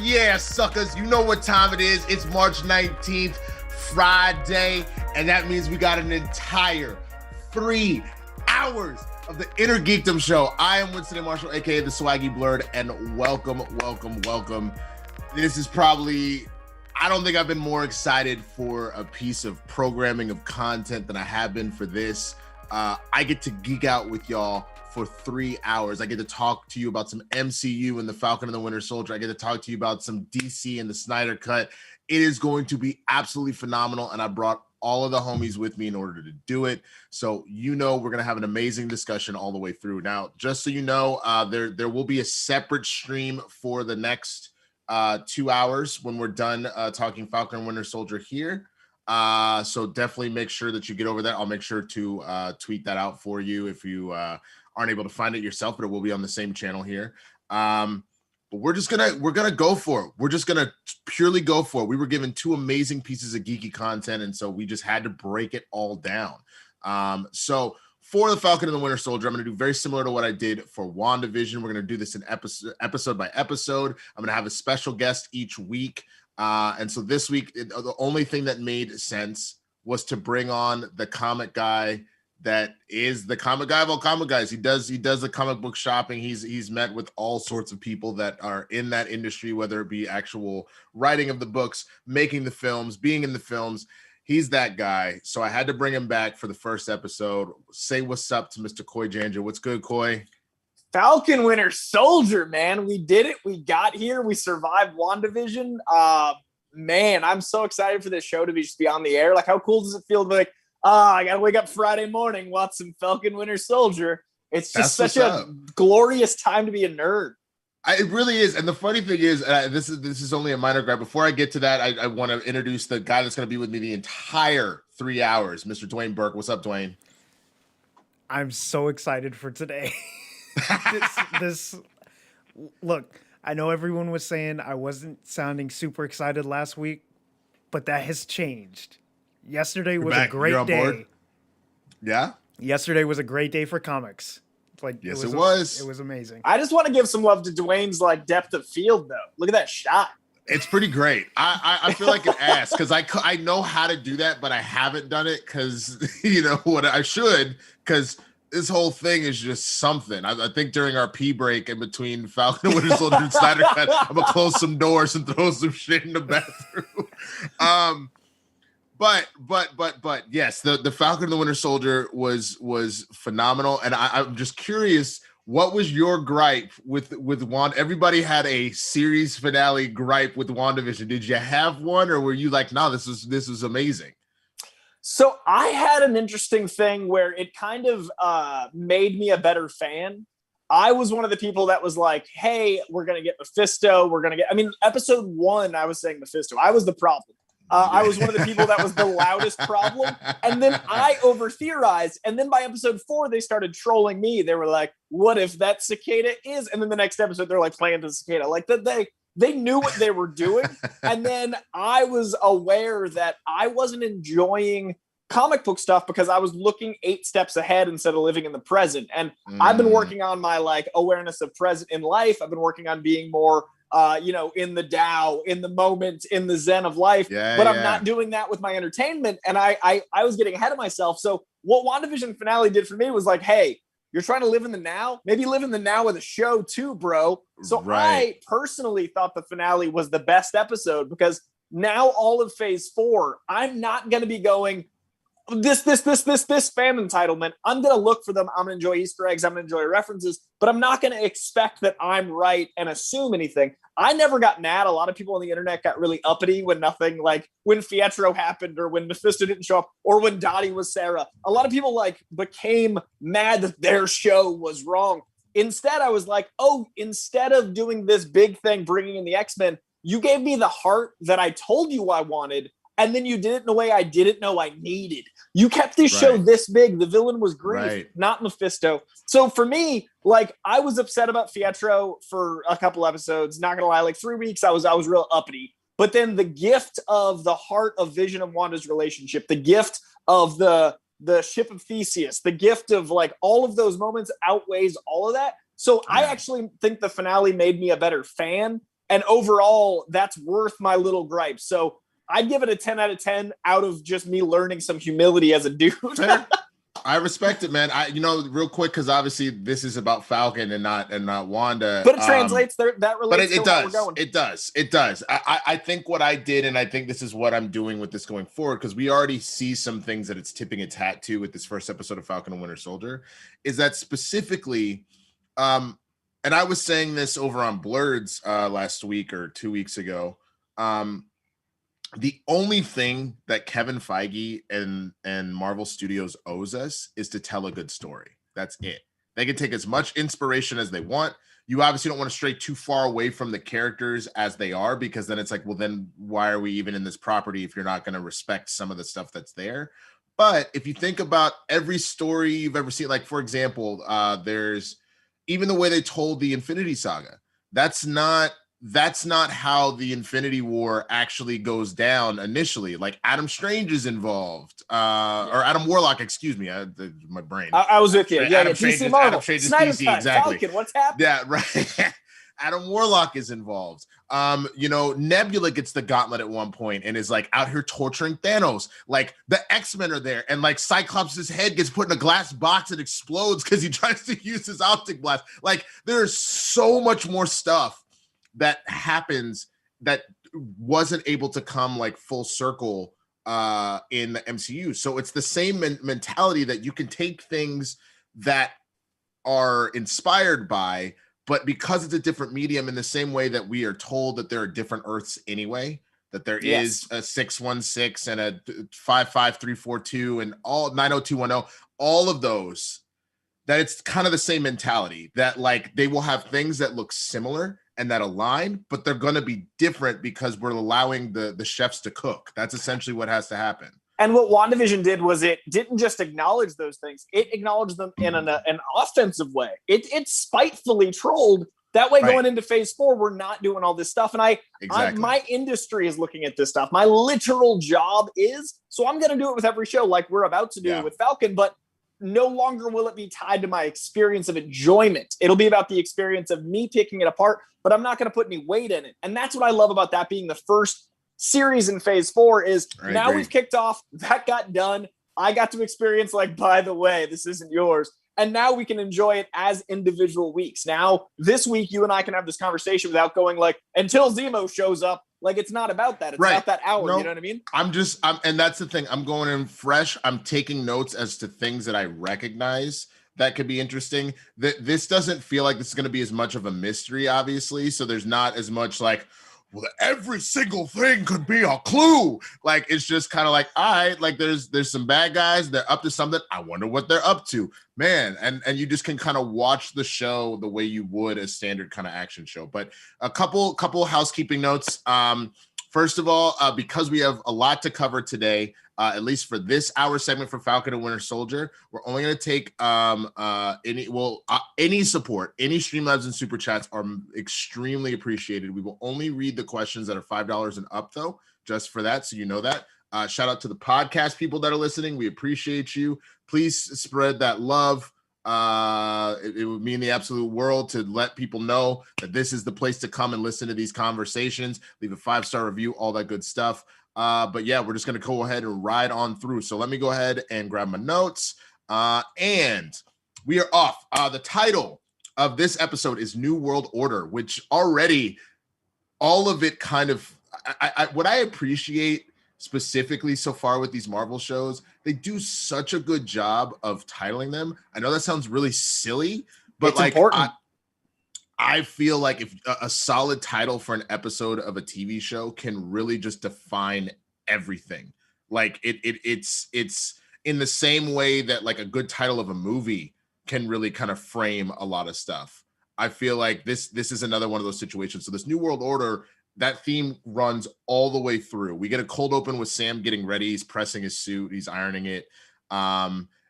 yeah, suckers. You know what time it is. It's March 19th, Friday, and that means we got an entire 3 hours of the INNERGEEKDOM Show. I am Winston A, aka the Swaggy Blurred, and welcome. This is probably, I don't think I've been more excited for a piece of programming, of content, than I have been for this. I get to geek out with y'all for 3 hours. I get to talk to you about some MCU and the Falcon and the Winter Soldier. I get to talk to you about some DC and the Snyder Cut. It is going to be absolutely phenomenal, and I brought all of the homies with me in order to do it. So, you know, we're going to have an amazing discussion all the way through. Now, just so you know, there will be a separate stream for the next 2 hours when we're done talking Falcon and Winter Soldier here. So definitely make sure that you get over that. I'll make sure to tweet that out for you if you aren't able to find it yourself, but it will be on the same channel here. But we're gonna go for it. We're just gonna purely go for it. We were given 2 amazing pieces of geeky content, and so we just had to break it all down. So for the Falcon and the Winter Soldier, I'm going to do very similar to what I did for WandaVision. We're going to do this in episode by episode. I'm going to have a special guest each week. And so this week, the only thing that made sense was to bring on the comic guy that is the comic guy of all comic guys. He does the comic book shopping. He's met with all sorts of people that are in that industry, whether it be actual writing of the books, making the films, being in the films. He's that guy. So I had to bring him back for the first episode. Say what's up to Mr. Coy Jandreau. What's good, Coy? Falcon Winter Soldier, man. We did it. We got here. We survived WandaVision. Man, I'm so excited for this show to just be on the air. Like, how cool does it feel to be like, I got to wake up Friday morning, watch some Falcon Winter Soldier. It's just such a glorious time to be a nerd. It really is. And the funny thing is, this is only a minor gripe. Before I get to that, I want to introduce the guy that's going to be with me the entire 3 hours, Mr. Dwain Burke. What's up, Dwain? I'm so excited for today. Look, I know everyone was saying I wasn't sounding super excited last week, but that has changed. Yesterday was a great day. Board? Yeah? Yesterday was a great day for comics. Like, yes, it was. It was amazing. I just want to give some love to Dwayne's like depth of field, though. Look at that shot. It's pretty great. I feel like an ass because I know how to do that, but I haven't done it because, you know, what I should, because this whole thing is just something. I think during our pee break in between Falcon and Winter Soldier and Snyder Cut, I'm going to close some doors and throw some shit in the bathroom. But yes, the Falcon and the Winter Soldier was phenomenal, and I'm just curious, what was your gripe with Wanda? Everybody had a series finale gripe with WandaVision. Did you have one, or were you like, no, this was amazing? So I had an interesting thing where it kind of made me a better fan. I was one of the people that was like, hey, we're gonna get Mephisto. Episode 1, I was saying Mephisto. I was the problem. I was one of the people that was the loudest problem. And then I over-theorized. And then by episode 4, they started trolling me. They were like, what if that cicada is? And then the next episode, they're like playing the cicada. Like that they knew what they were doing. And then I was aware that I wasn't enjoying comic book stuff because I was looking 8 steps ahead instead of living in the present. And I've been working on my like awareness of present in life. I've been working on being more in the Tao, in the moment, in the Zen of life, but I'm not doing that with my entertainment. And I was getting ahead of myself. So what WandaVision finale did for me was like, hey, you're trying to live in the now, maybe live in the now with a show too, bro. So I personally thought the finale was the best episode because now all of phase 4, I'm not going to be going, this fan entitlement. I'm going to look for them. I'm going to enjoy Easter eggs. I'm going to enjoy references, but I'm not going to expect that I'm right and assume anything. I never got mad. A lot of people on the internet got really uppity when nothing, like when Pietro happened or when Mephisto didn't show up or when Dottie was Sarah. A lot of people like became mad that their show was wrong. Instead, I was like, oh, instead of doing this big thing, bringing in the X-Men, you gave me the heart that I told you I wanted. And then you did it in a way I didn't know I needed. You kept this show this big. The villain was Grief, not Mephisto. So for me, like, I was upset about Pietro for a couple episodes. Not gonna lie, like 3 weeks, I was real uppity. But then the gift of the heart of Vision and Wanda's relationship, the gift of the ship of Theseus, the gift of like all of those moments outweighs all of that. So I actually think the finale made me a better fan. And overall, that's worth my little gripe. So I'd give it a 10 out of 10 out of just me learning some humility as a dude. I respect it, man. Real quick, because obviously this is about Falcon and not Wanda. But it translates that relates but it to does. where we're going. It does. I think what I did, and I think this is what I'm doing with this going forward, because we already see some things that it's tipping its hat to with this first episode of Falcon and Winter Soldier, is that specifically, and I was saying this over on Blurred's last week or 2 weeks ago. The only thing that Kevin Feige and Marvel Studios owes us is to tell a good story. That's it. They can take as much inspiration as they want. You obviously don't want to stray too far away from the characters as they are, because then it's like, well, then why are we even in this property if you're not going to respect some of the stuff that's there? But if you think about every story you've ever seen, like, for example, there's even the way they told the Infinity Saga. That's not how the Infinity War actually goes down initially. Like, Adam Strange is involved, or Adam Warlock, excuse me. My brain. I was with you. Yeah, Adam DC Marvel. Adam Strange is Snyder's DC, cut. exactly. Falcon, what's happening? Yeah, right. Adam Warlock is involved. Nebula gets the gauntlet at one point and is like out here torturing Thanos. Like, the X-Men are there, and like Cyclops' head gets put in a glass box and explodes because he tries to use his optic blast. Like, there's so much more stuff that happens that wasn't able to come like full circle in the MCU. So it's the same mentality that you can take things that are inspired by, but because it's a different medium, in the same way that we are told that there are different Earths anyway, that there is a 616 and a 55342 and all 90210, all of those, that it's kind of the same mentality, that like they will have things that look similar and that align, but they're going to be different because we're allowing the chefs to cook. That's essentially what has to happen. And what WandaVision did was it didn't just acknowledge those things. It acknowledged them in an offensive way. It spitefully trolled. That way, going into phase 4, we're not doing all this stuff. And my industry is looking at this stuff. My literal job is, so I'm going to do it with every show like we're about to do with Falcon, but no longer will it be tied to my experience of enjoyment. It'll be about the experience of me picking it apart, but I'm not going to put any weight in it. And that's what I love about that being the first series in phase 4 is now we've kicked off, that got done. I got to experience like, by the way, this isn't yours. And now we can enjoy it as individual weeks. Now, this week, you and I can have this conversation without going like, until Zemo shows up. Like, it's not about that. It's about that hour. You know what I mean? And that's the thing. I'm going in fresh. I'm taking notes as to things that I recognize that could be interesting. This doesn't feel like this is going to be as much of a mystery, obviously. So there's not as much like, well, every single thing could be a clue. Like, it's just kind of like, all right, like there's some bad guys. They're up to something. I wonder what they're up to, man. And you just can kind of watch the show the way you would a standard kind of action show. But a couple housekeeping notes. First of all, because we have a lot to cover today, at least for this hour segment for Falcon and Winter Soldier, we're only going to take any support, any Streamlabs and Super Chats are extremely appreciated. We will only read the questions that are $5 and up, though, just for that, so you know that. Shout out to the podcast people that are listening. We appreciate you. Please spread that love. It would mean the absolute world to let people know that this is the place to come and listen to these conversations. Leave a 5-star review, all that good stuff. But yeah, we're just going to go ahead and ride on through. So let me go ahead and grab my notes. And we are off. The title of this episode is New World Order, which already all of it kind of, what I appreciate specifically so far with these Marvel shows, they do such a good job of titling them. I know that sounds really silly, but it's like important. I feel like if a solid title for an episode of a TV show can really just define everything. Like it's in the same way that like a good title of a movie can really kind of frame a lot of stuff. I feel like this is another one of those situations. So this New World Order, that theme runs all the way through. We get a cold open with Sam getting ready. He's pressing his suit. He's ironing it.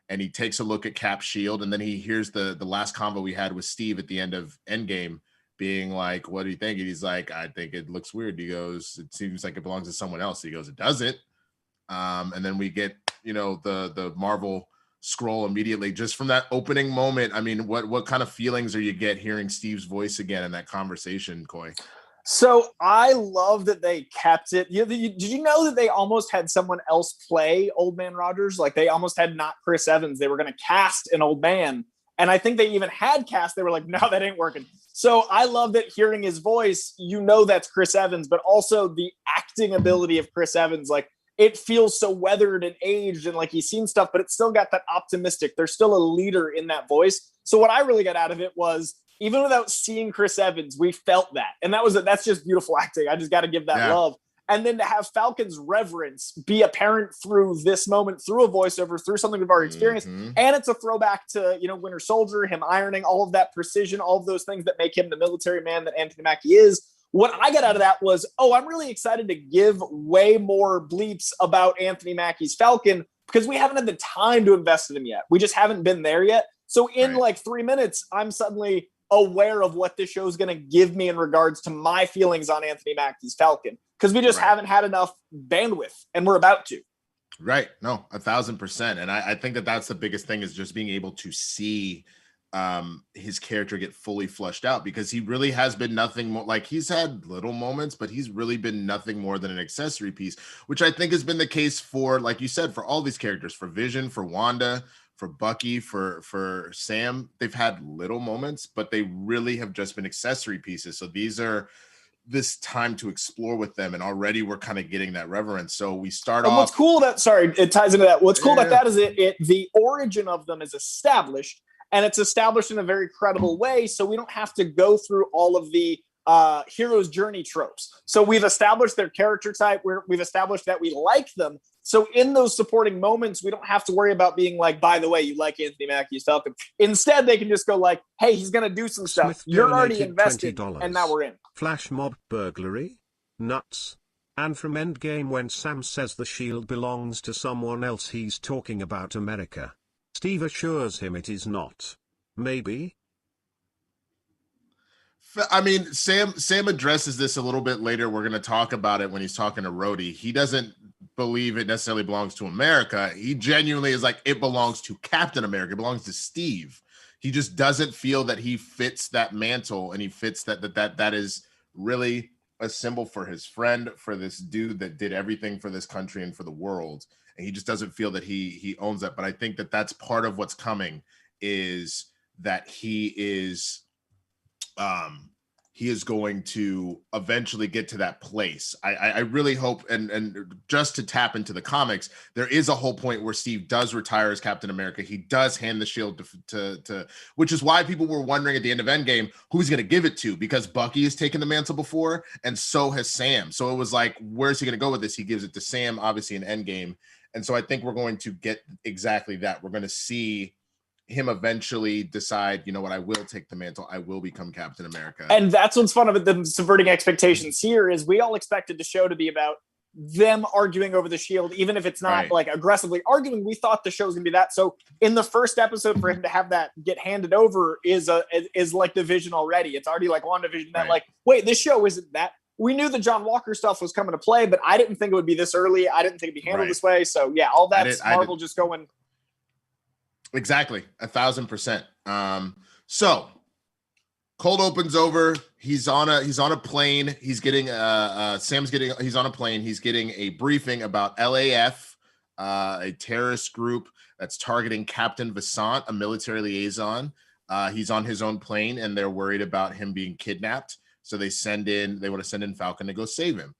And he takes a look at Cap's shield. And then he hears the last convo we had with Steve at the end of Endgame being like, what do you think? And he's like, I think it looks weird. He goes, it seems like it belongs to someone else. He goes, it doesn't. And then we get, the Marvel scroll immediately just from that opening moment. I mean, what kind of feelings are you get hearing Steve's voice again in that conversation, Coy? So I love that they kept it. Did you know that they almost had someone else play Old Man Rogers? Like they almost had not Chris Evans. They were going to cast an old man. And I think they even had cast. They were like, no, that ain't working. So I love that hearing his voice, that's Chris Evans, but also the acting ability of Chris Evans. Like it feels so weathered and aged and like he's seen stuff, but it's still got that optimistic. There's still a leader in that voice. So what I really got out of it was, even without seeing Chris Evans, we felt that. And that's just beautiful acting. I just got to give that love. And then to have Falcon's reverence be apparent through this moment, through a voiceover, through something we've already experienced. And it's a throwback to, Winter Soldier, him ironing, all of that precision, all of those things that make him the military man that Anthony Mackie is. What I got out of that was, I'm really excited to give way more bleeps about Anthony Mackie's Falcon because we haven't had the time to invest in him yet. We just haven't been there yet. So in like 3 minutes, I'm suddenly aware of what this show is going to give me in regards to my feelings on Anthony Mackie's Falcon, because we just haven't had enough bandwidth, and we're about to. Right. No, 1,000%. And I think that that's the biggest thing, is just being able to see his character get fully flushed out, because he really has been nothing more. Like he's had little moments, but he's really been nothing more than an accessory piece, which I think has been the case for, like you said, for all these characters, for Vision, for Wanda, for Bucky, for Sam. They've had little moments, but they really have just been accessory pieces. So these are this time to explore with them, and already we're kind of getting that reverence. So we start off. What's cool it ties into that. What's cool about that is the origin of them is established, and it's established in a very credible way. So we don't have to go through all of the hero's journey tropes. So we've established their character type, we've established that we like them. So in those supporting moments, we don't have to worry about being like, by the way, you like Anthony Mackie's Falcon. Instead, they can just go like, hey, he's going to do some stuff. You're already invested, and now we're in. Flash mob burglary? Nuts. And from Endgame, when Sam says the shield belongs to someone else, he's talking about America. Steve assures him it is not. Maybe? I mean, Sam addresses this a little bit later. We're going to talk about it when he's talking to Rhodey. He doesn't believe it necessarily belongs to America. He genuinely is like, it belongs to Captain America. It belongs to Steve. He just doesn't feel that he fits that mantle, and he fits that is really a symbol for his friend, for this dude that did everything for this country and for the world. And he just doesn't feel that he owns that. But I think that that's part of what's coming, is that he is going to eventually get to that place. I really hope, and just to tap into the comics, there is a whole point where Steve does retire as Captain America. He does hand the shield to which is why people were wondering at the end of Endgame who's going to give it to, because Bucky has taken the mantle before, and so has Sam. So it was like, where's he going to go with this? He gives it to Sam, obviously in Endgame. And so I think we're going to get exactly that. We're going to see him eventually decide, you know what, I will take the mantle. I will become Captain America. And that's what's fun about them subverting expectations here, is we all expected the show to be about them arguing over the shield, even if it's not like aggressively arguing. We thought the show was gonna be that. So in the first episode, for him to have that get handed over is like the Vision already. It's already like WandaVision. That like, wait, this show isn't that. We knew the John Walker stuff was coming to play, but I didn't think it would be this early. I didn't think it'd be handled this way. So yeah, all that's Marvel just going. Exactly, 1,000%. So cold opens over. He's on a plane. He's getting he's on a plane. He's getting a briefing about LAF, a terrorist group that's targeting Captain Vassant, a military liaison. He's on his own plane, and they're worried about him being kidnapped. So they want to send in Falcon to go save him.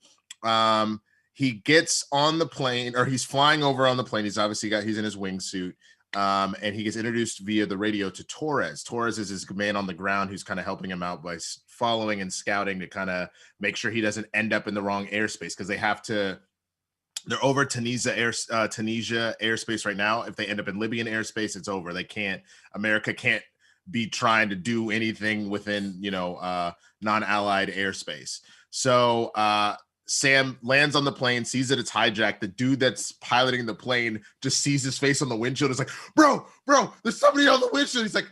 He gets on the plane, or he's flying over on the plane. He's in his wingsuit. And he gets introduced via the radio to Torres. Torres is his man on the ground who's kind of helping him out by following and scouting to kind of make sure he doesn't end up in the wrong airspace, because they're over Tunisia airspace right now. If they end up in Libyan airspace, it's over. America can't be trying to do anything within, non-allied airspace. So, Sam lands on the plane, sees that it's hijacked. The dude that's piloting the plane just sees his face on the windshield. It's like, bro, there's somebody on the windshield. He's like,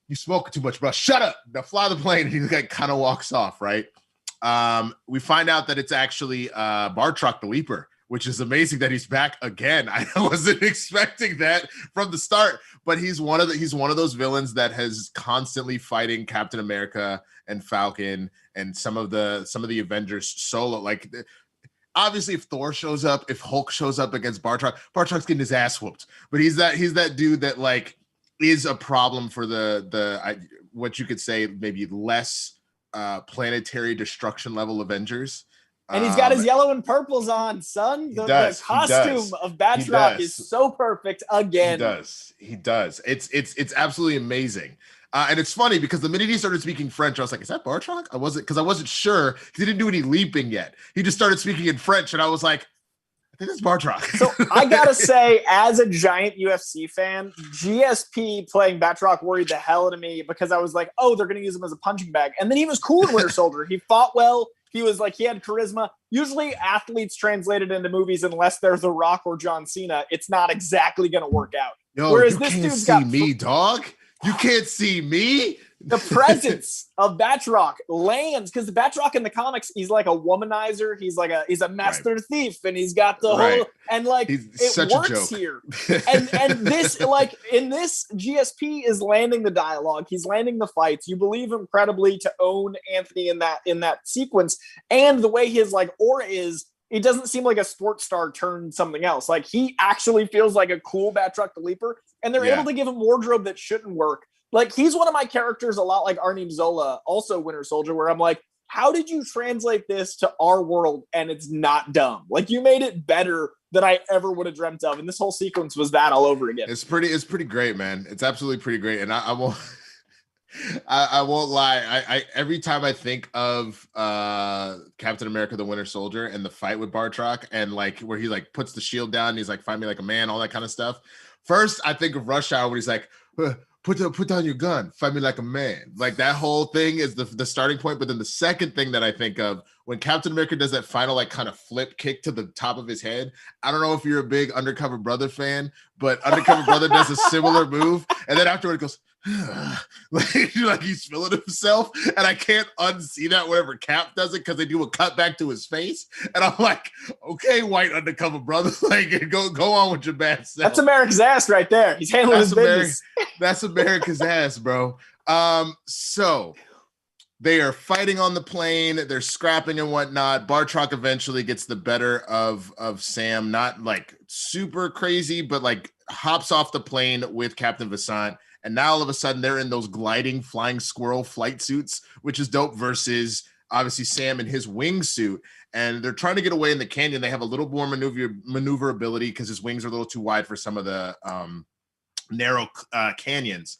you smoking too much, bro. Shut up. Now fly the plane. And he like kind of walks off, right? We find out that it's actually Bartrock the Leaper, which is amazing that he's back again. I wasn't expecting that from the start, but he's one of those villains that has constantly fighting Captain America and Falcon and some of the Avengers solo. Like, obviously, if Thor shows up, if Hulk shows up against Bartrock's getting his ass whooped. But he's that dude that like is a problem for what you could say maybe less planetary destruction level Avengers. And he's got his yellow and purples on, son. The costume of Batroc is so perfect again. He does. It's absolutely amazing. And it's funny because the minute he started speaking French, I was like, is that Batroc? I wasn't sure. He didn't do any leaping yet. He just started speaking in French, and I was like, I think that's Batroc. So I gotta say, as a giant UFC fan, GSP playing Batroc worried the hell out of me because I was like, oh, they're gonna use him as a punching bag. And then he was cool in Winter Soldier. He fought well. He was like, he had charisma. Usually athletes translated into movies, unless they're The Rock or John Cena, it's not exactly going to work out. Yo, whereas this dude's got me, dog. You can't see me. The presence of Batroc lands because the Batroc in the comics, he's like a womanizer. He's a master thief, and he's got the whole and like it works here. And this like in this GSP is landing the dialogue. He's landing the fights. You believe incredibly to own Anthony in that sequence, and the way his like aura is. It doesn't seem like a sports star turned something else. Like he actually feels like a cool Batroc the Leaper, and they're able to give him wardrobe that shouldn't work. Like he's one of my characters a lot like Arnim Zola, also Winter Soldier, where I'm like, how did you translate this to our world and it's not dumb? Like you made it better than I ever would have dreamt of. And this whole sequence was that all over again. It's pretty great, man. It's absolutely pretty great. And I won't I won't lie. I every time I think of Captain America: The Winter Soldier and the fight with Batroc and like where he like puts the shield down, and he's like, "Find me like a man," all that kind of stuff. First, I think of Rush Hour when he's like, "Put down your gun, fight me like a man." Like that whole thing is the starting point. But then the second thing that I think of when Captain America does that final like kind of flip kick to the top of his head. I don't know if you're a big Undercover Brother fan, but Undercover Brother does a similar move, and then afterward it goes. like he's feeling himself, and I can't unsee that whenever Cap does it because they do a cut back to his face, and I'm like, okay, white undercover brother, like go on with your bad self. That's America's ass right there. He's handling his business. That's America's ass, bro. So they are fighting on the plane, they're scrapping and whatnot. Batroc eventually gets the better of Sam, not like super crazy, but like hops off the plane with Captain Vasant. And now all of a sudden they're in those gliding flying squirrel flight suits, which is dope, versus obviously Sam in his wingsuit. And they're trying to get away in the canyon. They have a little more maneuverability because his wings are a little too wide for some of the narrow canyons.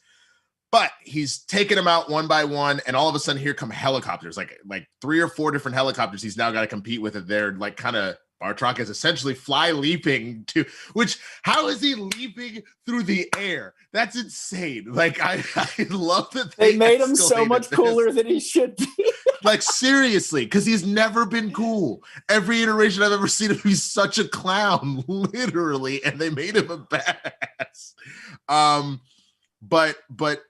But he's taking them out one by one. And all of a sudden here come helicopters, like 3 or 4 different helicopters he's now got to compete with it. They're like kind of Batroc is essentially leaping to, which how is he leaping through the air? That's insane. Like I love that they made him so much cooler than he should be. Like seriously, because he's never been cool. Every iteration I've ever seen him, he's such a clown, literally, and they made him a badass. But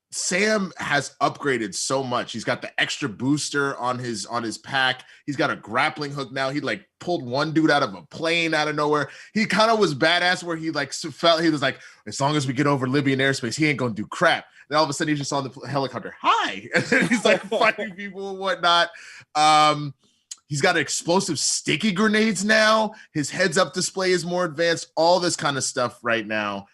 Sam has upgraded so much. He's got the extra booster on his pack. He's got a grappling hook now. He like pulled one dude out of a plane out of nowhere. He kind of was badass where he like felt he was like, as long as we get over Libyan airspace, he ain't gonna do crap. Then all of a sudden he's just on the helicopter. Hi, and then he's like fighting people and whatnot. He's got explosive sticky grenades now. His heads up display is more advanced. All this kind of stuff right now.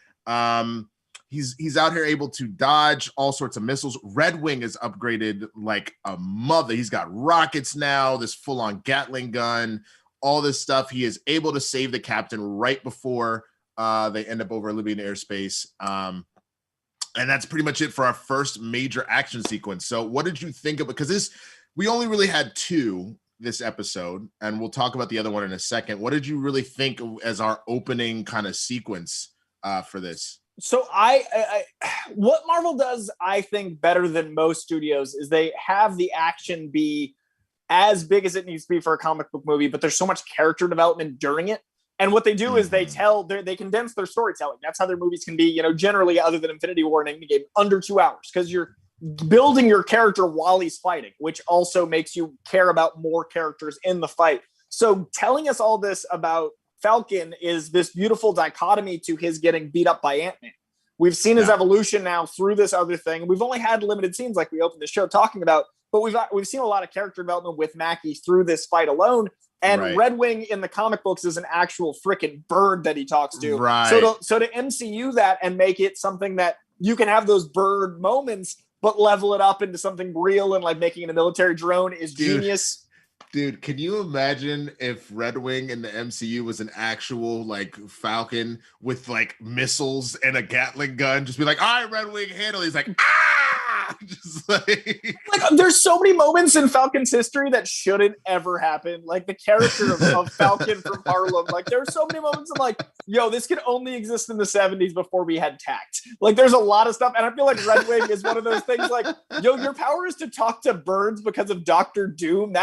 He's out here able to dodge all sorts of missiles. Red Wing is upgraded like a mother. He's got rockets now, this full-on Gatling gun, all this stuff. He is able to save the captain right before they end up over Libyan airspace. And that's pretty much it for our first major action sequence. So what did you think of it? Because we only really had 2 this episode, and we'll talk about the other one in a second. What did you really think as our opening kind of sequence for this? So I what Marvel does, I think, better than most studios is they have the action be as big as it needs to be for a comic book movie, but there's so much character development during it. And what they do is they condense their storytelling. That's how their movies can be, generally, other than Infinity War and Endgame, under 2 hours, because you're building your character while he's fighting, which also makes you care about more characters in the fight. So telling us all this about Falcon is this beautiful dichotomy to his getting beat up by Ant-Man. We've seen his evolution now through this other thing. We've only had limited scenes like we opened the show talking about, but we've seen a lot of character development with Mackie through this fight alone. And Red Wing in the comic books is an actual freaking bird that he talks to. Right. So to MCU that and make it something that you can have those bird moments, but level it up into something real and like making it a military drone is genius. Dude, can you imagine if Red Wing in the MCU was an actual like Falcon with like missiles and a Gatling gun? Just be like, all right, Red Wing, handle. He's like, ah, just like there's so many moments in Falcon's history that shouldn't ever happen. Like the character of Falcon from Harlem. Like there's so many moments of like, yo, this could only exist in the 70s before we had tact. Like there's a lot of stuff. And I feel like Red Wing is one of those things like, yo, your power is to talk to birds because of Dr. Doom.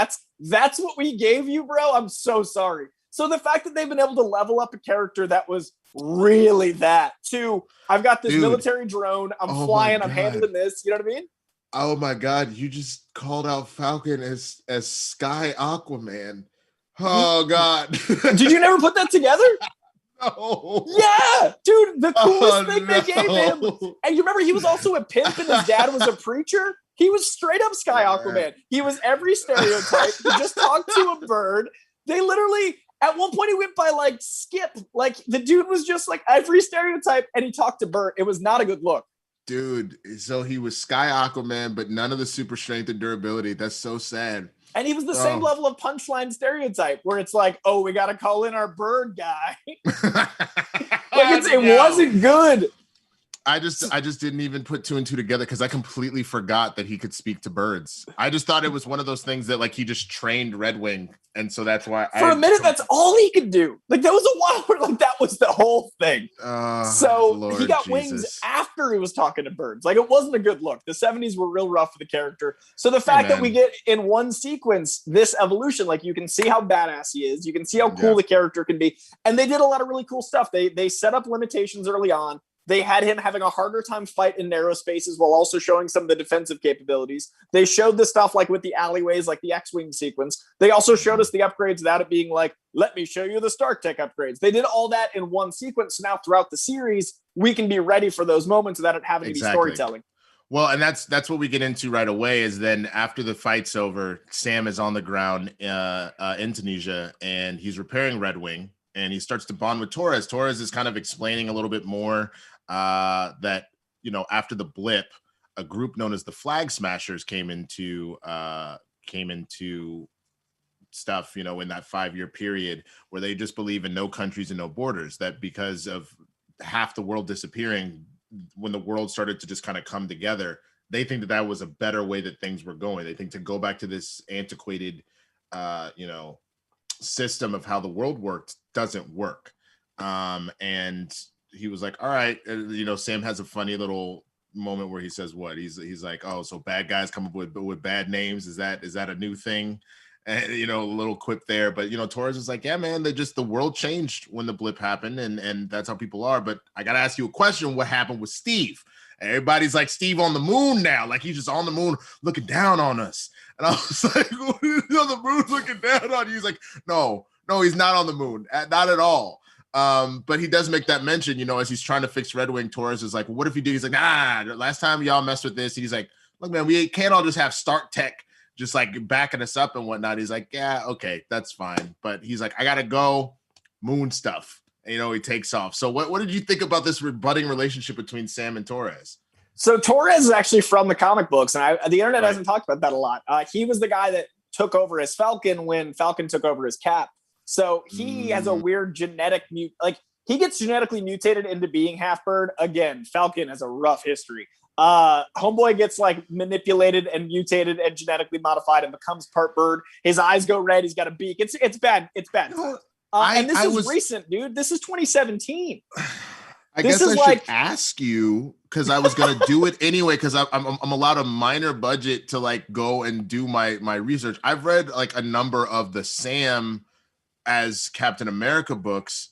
That's what we gave you, bro. I'm so sorry. So the fact that they've been able to level up a character that was really that too. I've got this military drone. I'm flying. I'm handling this. You know what I mean? Oh my God. You just called out Falcon as Sky Aquaman. Oh God. Did you never put that together? No. Yeah, dude, the coolest thing they gave him. And you remember he was also a pimp and his dad was a preacher? He was straight up Sky Aquaman. He was every stereotype. He just talked to a bird. They literally, at one point he went by like Skip. Like the dude was just like every stereotype and he talked to bird. It was not a good look. Dude, so he was Sky Aquaman, but none of the super strength and durability. That's so sad. And he was the same level of punchline stereotype where it's like, oh, we got to call in our bird guy. It wasn't good. I just didn't even put two and two together because I completely forgot that he could speak to birds. I just thought it was one of those things that like he just trained Red Wing, and so that's why. For a minute, that's all he could do. Like there was a while where like that was the whole thing. So Lord he got Jesus. wings after he was talking to birds. Like it wasn't a good look. The 70s were real rough for the character. So the fact that we get in one sequence this evolution, like you can see how badass he is. You can see how cool the character can be, and they did a lot of really cool stuff. They set up limitations early on. They had him having a harder time fight in narrow spaces while also showing some of the defensive capabilities. They showed the stuff like with the alleyways, like the X-Wing sequence. They also showed us the upgrades without it being like, let me show you the Stark Tech upgrades. They did all that in one sequence. So now throughout the series, we can be ready for those moments without it having to be storytelling. Well, and that's what we get into right away is then after the fight's over, Sam is on the ground in Tunisia and he's repairing Red Wing and he starts to bond with Torres. Torres is kind of explaining a little bit more that, you know, after the blip, a group known as the Flag Smashers came into stuff, you know, in that 5-year period where they just believe in no countries and no borders, that because of half the world disappearing, when the world started to just kind of come together, they think that was a better way that things were going. They think to go back to this antiquated, system of how the world worked doesn't work. And he was like, all right, Sam has a funny little moment where he says what he's like, oh, so bad guys come up with bad names. Is that a new thing? And a little quip there, but Torres is like, yeah, man, the world changed when the blip happened, and that's how people are. But I gotta ask you a question: what happened with Steve? Everybody's like, Steve on the moon now, like he's just on the moon looking down on us. And I was like, on the moon looking down on you? He's like, no, he's not on the moon, not at all. But he does make that mention, as he's trying to fix Red Wing. Torres is like, well, what if he did? He's like, nah, last time y'all messed with this. He's like, look, man, we can't all just have Stark Tech just like backing us up and whatnot. He's like, yeah, okay, that's fine. But he's like, I gotta go, moon stuff. And, he takes off. So what did you think about this budding relationship between Sam and Torres? So Torres is actually from the comic books, and the internet hasn't talked about that a lot. He was the guy that took over as Falcon when Falcon took over as Cap. So he has a weird genetic he gets genetically mutated into being half bird. Again, Falcon has a rough history. Homeboy gets like manipulated and mutated and genetically modified and becomes part bird. His eyes go red. He's got a beak. It's bad. It's bad. And this is recent, dude. This is 2017. I guess I should ask you, because I was gonna do it anyway, because I'm allowed a minor budget to like go and do my research. I've read like a number of the Sam as Captain America books.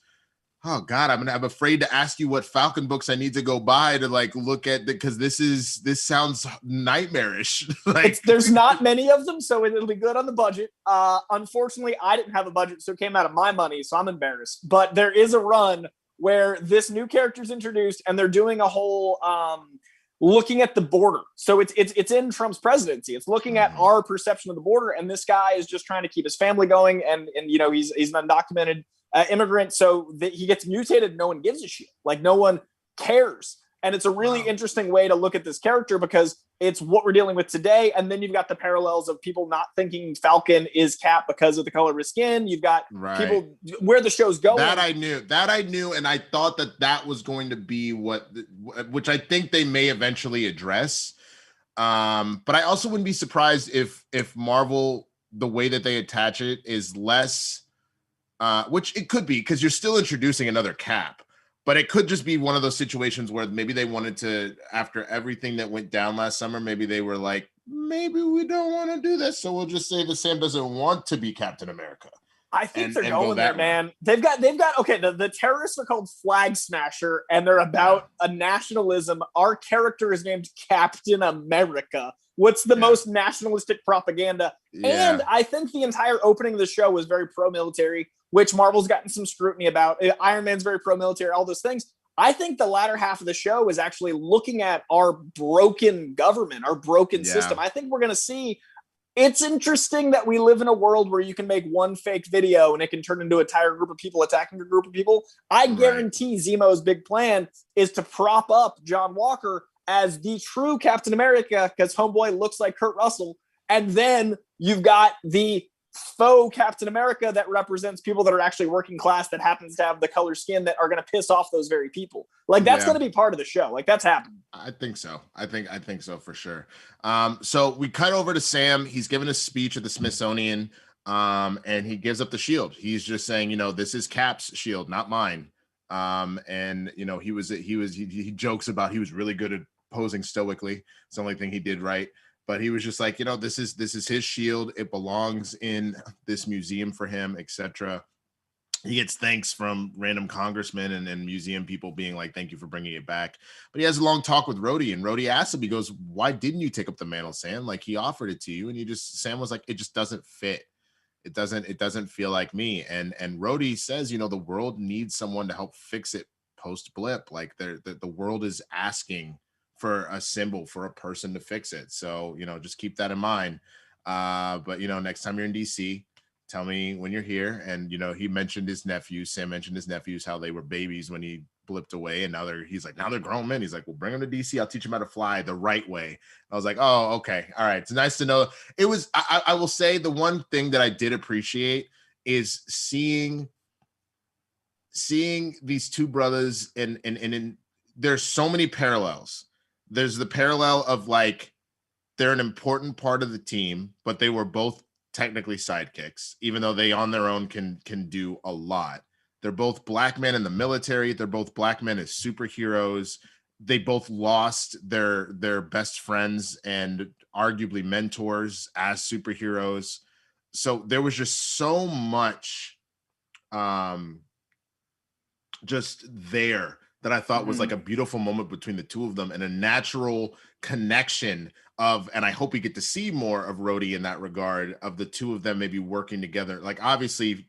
Oh God, I'm afraid to ask you what Falcon books I need to go buy to like look at because this sounds nightmarish. Like there's not many of them, so it'll be good on the budget. Unfortunately, I didn't have a budget, so it came out of my money, so I'm embarrassed. But there is a run where this new character is introduced, and they're doing a whole looking at the border. So it's in Trump's presidency. It's looking at our perception of the border, and this guy is just trying to keep his family going, and you know he's an undocumented immigrant, so that he gets mutated. No one gives a shit. Like no one cares. And it's a really interesting way to look at this character because it's what we're dealing with today. And then you've got the parallels of people not thinking Falcon is Cap because of the color of his skin. You've got people where the show's going. That I knew. And I thought that was going to be which I think they may eventually address. But I also wouldn't be surprised if Marvel, the way that they attach it is less, which it could be because you're still introducing another Cap, but it could just be one of those situations where maybe they wanted to, after everything that went down last summer, maybe they were like, maybe we don't want to do this, so we'll just say that Sam doesn't want to be Captain America. I think they're going there, man. They've got okay. The terrorists are called Flag Smasher, and they're about a nationalism. Our character is named Captain America. What's the most nationalistic propaganda? Yeah. And I think the entire opening of the show was very pro-military, which Marvel's gotten some scrutiny about. Iron Man's very pro-military, all those things. I think the latter half of the show is actually looking at our broken government, our broken system. I think we're going to see. It's interesting that we live in a world where you can make one fake video and it can turn into an entire group of people attacking a group of people. I guarantee Zemo's big plan is to prop up John Walker as the true Captain America because homeboy looks like Kurt Russell. And then you've got the faux Captain America that represents people that are actually working class that happens to have the color skin that are going to piss off those very people. Like that's going to be part of the show. Like that's happening. I think so. I think so for sure. So we cut over to Sam. He's giving a speech at the Smithsonian and he gives up the shield. He's just saying, this is Cap's shield, not mine. And he jokes about he was really good at posing stoically. It's the only thing he did right. But he was just like, this is his shield. It belongs in this museum for him, etc. He gets thanks from random congressmen and museum people being like, thank you for bringing it back. But he has a long talk with Rhodey, and Rhodey asks him, he goes, why didn't you take up the mantle, Sam? Like he offered it to you, and Sam was like, it just doesn't fit. It doesn't feel like me. And Rhodey says, the world needs someone to help fix it post blip. Like the world is asking for a symbol, for a person to fix it. So, just keep that in mind. But, next time you're in DC, tell me when you're here. And, he mentioned his nephews. Sam mentioned his nephews, how they were babies when he blipped away. And now they're grown men. He's like, well, bring them to DC. I'll teach them how to fly the right way. I was like, oh, okay. All right. It's nice to know. It was, I will say the one thing that I did appreciate is seeing these two brothers and there's so many parallels. There's the parallel of like, they're an important part of the team, but they were both technically sidekicks, even though they on their own can do a lot. They're both black men in the military. They're both black men as superheroes. They both lost their best friends and arguably mentors as superheroes. So there was just so much just there that I thought was like a beautiful moment between the two of them and a natural connection and I hope we get to see more of Rhodey in that regard, of the two of them maybe working together. Like obviously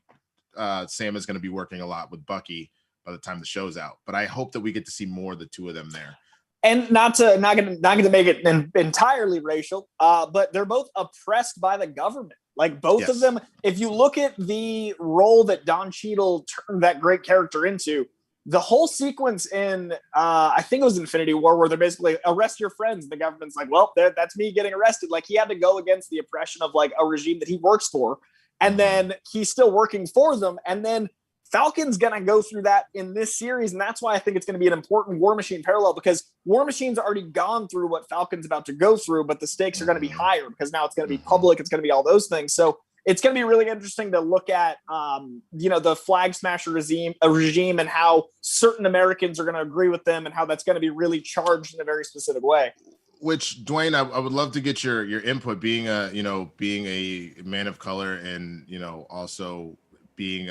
Sam is going to be working a lot with Bucky by the time the show's out, but I hope that we get to see more of the two of them there. And not going to make it entirely racial, but they're both oppressed by the government. Like both of them, if you look at the role that Don Cheadle turned that great character into, the whole sequence in, I think it was Infinity War, where they're basically arrest your friends. The government's like, well, that's me getting arrested. Like he had to go against the oppression of like a regime that he works for. And then he's still working for them. And then Falcon's going to go through that in this series. And that's why I think it's going to be an important War Machine parallel, because War Machine's already gone through what Falcon's about to go through, but the stakes are going to be higher because now it's going to be public. It's going to be all those things. So it's going to be really interesting to look at, the Flag Smasher regime and how certain Americans are going to agree with them and how that's going to be really charged in a very specific way. Which, Dwayne, I would love to get your input, being a man of color and, also being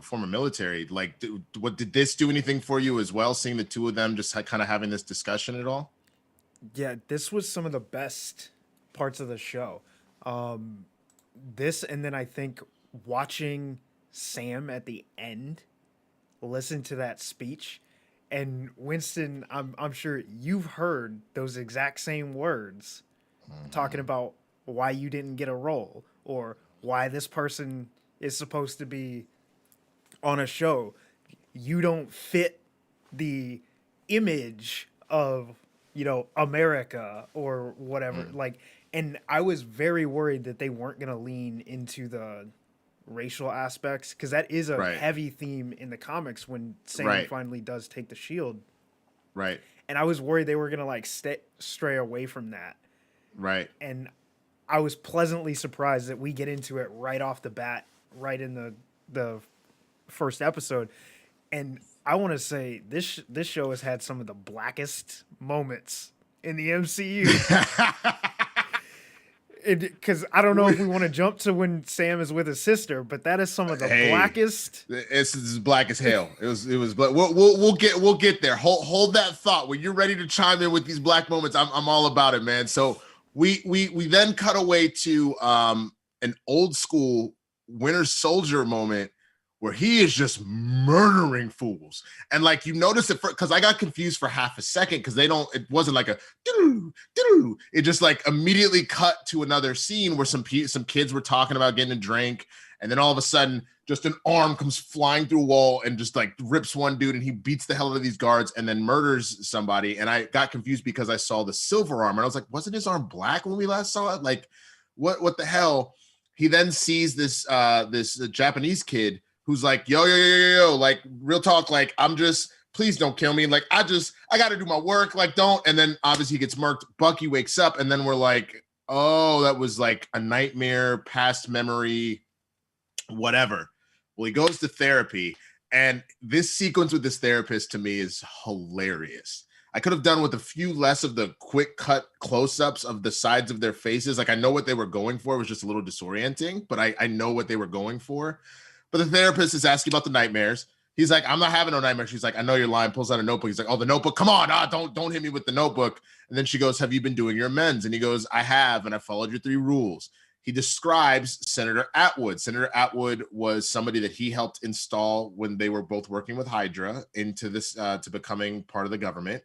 former military, like what did this do anything for you as well, seeing the two of them just kind of having this discussion at all? Yeah, this was some of the best parts of the show. This, and then I think watching Sam at the end listen to that speech, and Winston, I'm sure you've heard those exact same words talking about why you didn't get a role or why this person is supposed to be on a show. You don't fit the image of, America or whatever. Like, and I was very worried that they weren't going to lean into the racial aspects, because that is a heavy theme in the comics when Sam finally does take the shield. Right. And I was worried they were going to stray away from that. Right. And I was pleasantly surprised that we get into it right off the bat, right in the first episode. And I want to say this show has had some of the blackest moments in the MCU. Because I don't know if we want to jump to when Sam is with his sister, but that is some of the blackest. It's black as hell. It was black. We'll get there. Hold that thought. When you're ready to chime in with these black moments, I'm all about it, man. So we then cut away to an old school Winter Soldier moment where he is just murdering fools. And like, you notice it because I got confused for half a second because it wasn't like a doo-doo. It just like immediately cut to another scene where some kids were talking about getting a drink. And then all of a sudden, just an arm comes flying through a wall and just like rips one dude, and he beats the hell out of these guards and then murders somebody. And I got confused because I saw the silver arm and I was like, wasn't his arm black when we last saw it? Like, what the hell? He then sees this Japanese kid who's like, yo, like, real talk, like, please don't kill me. Like, I got to do my work. Like, don't. And then obviously he gets murked. Bucky wakes up, and then we're like, oh, that was like a nightmare, past memory, whatever. Well, he goes to therapy, and this sequence with this therapist to me is hilarious. I could have done with a few less of the quick cut close-ups of the sides of their faces. Like, I know what they were going for. It was just a little disorienting, but I know what they were going for. But the therapist is asking about the nightmares. He's like, I'm not having no nightmares. She's like, I know you're lying. Pulls out a notebook. He's like, oh, the notebook. Come on. Don't hit me with the notebook. And then she goes, have you been doing your amends? And he goes, I have. And I followed your 3 rules. He describes Senator Atwood. Senator Atwood was somebody that he helped install when they were both working with Hydra into this, to becoming part of the government.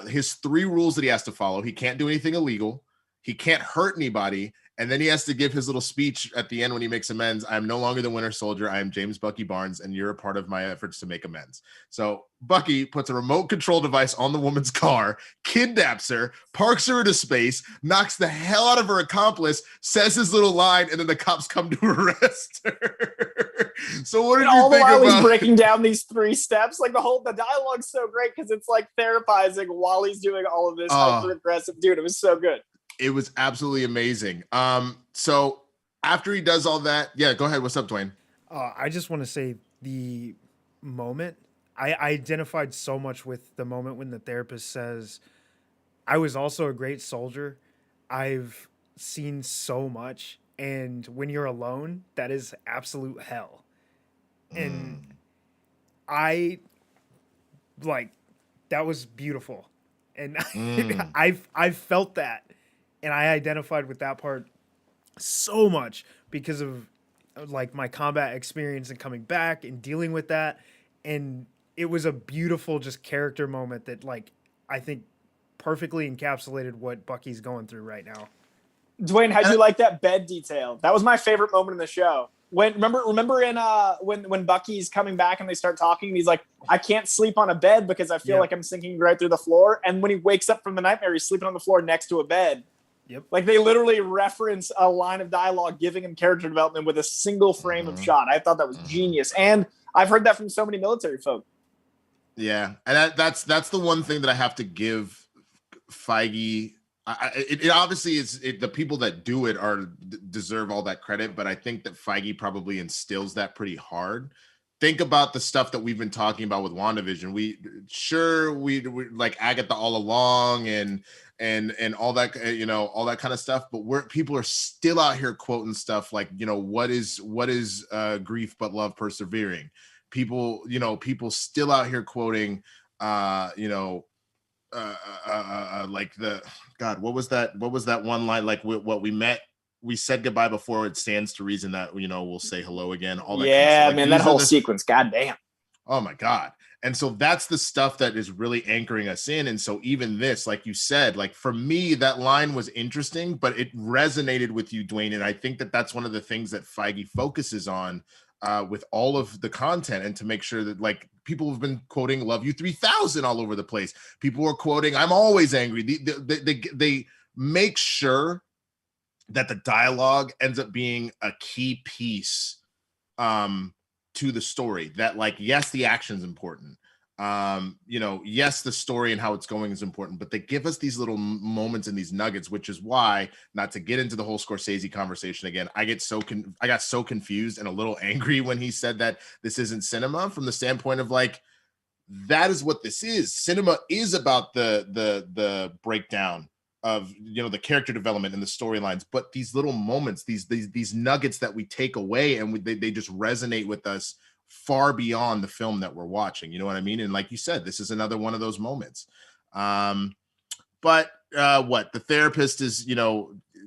His 3 rules that he has to follow. He can't do anything illegal. He can't hurt anybody. And then he has to give his little speech at the end when he makes amends. I am no longer the Winter Soldier. I am James Bucky Barnes, and you're a part of my efforts to make amends. So Bucky puts a remote control device on the woman's car, kidnaps her, parks her into space, knocks the hell out of her accomplice, says his little line, and then the cops come to arrest her. So what did you think about? He's breaking down these 3 steps, like the dialogue's so great because it's like therapizing while he's doing all of this hyper-aggressive. Dude, it was so good. It was absolutely amazing. So after he does all that, yeah, go ahead. What's up, Dwayne? I just want to say the moment, I identified so much with the moment when the therapist says, I was also a great soldier. I've seen so much. And when you're alone, that is absolute hell. And I that was beautiful. And I've felt that. And I identified with that part so much because of like my combat experience and coming back and dealing with that. And it was a beautiful just character moment that like I think perfectly encapsulated what Bucky's going through right now. Dwayne, how'd you like that bed detail? That was my favorite moment in the show. Remember in when Bucky's coming back and they start talking and he's like, I can't sleep on a bed because I feel like I'm sinking right through the floor. And when he wakes up from the nightmare, he's sleeping on the floor next to a bed. Yep. Like they literally reference a line of dialogue giving him character development with a single frame of shot. I thought that was genius. And I've heard that from so many military folk. Yeah. And that's the one thing that I have to give Feige. It obviously is the people that do it deserve all that credit, but I think that Feige probably instills that pretty hard. think about the stuff that we've been talking about with WandaVision. We like Agatha all along and all that, all that kind of stuff. But people are still out here quoting stuff like, what is grief but love persevering? People still out here quoting, like what was that one line? Like what we said goodbye before, it stands to reason that, we'll say hello again. All that. Yeah, kind of stuff. Like, man, that whole sequence, goddamn. Oh my God. And so that's the stuff that is really anchoring us in. And so even this, like you said, like for me, that line was interesting, but it resonated with you, Dwain. And I think that that's one of the things that Feige focuses on with all of the content, and to make sure that, like, people have been quoting "Love You 3000" all over the place. People are quoting "I'm always angry." They make sure that the dialogue ends up being a key piece to the story. That, like, yes, the action's important. Yes, the story and how it's going is important, but they give us these little moments and these nuggets, which is why, not to get into the whole Scorsese conversation again, I got so confused and a little angry when he said that this isn't cinema, from the standpoint of, like, that is what this is. Cinema is about the breakdown of the character development and the storylines, but these little moments, these nuggets that we take away, and they just resonate with us far beyond the film that we're watching. You know what I mean? And like you said, this is another one of those moments. But the therapist is,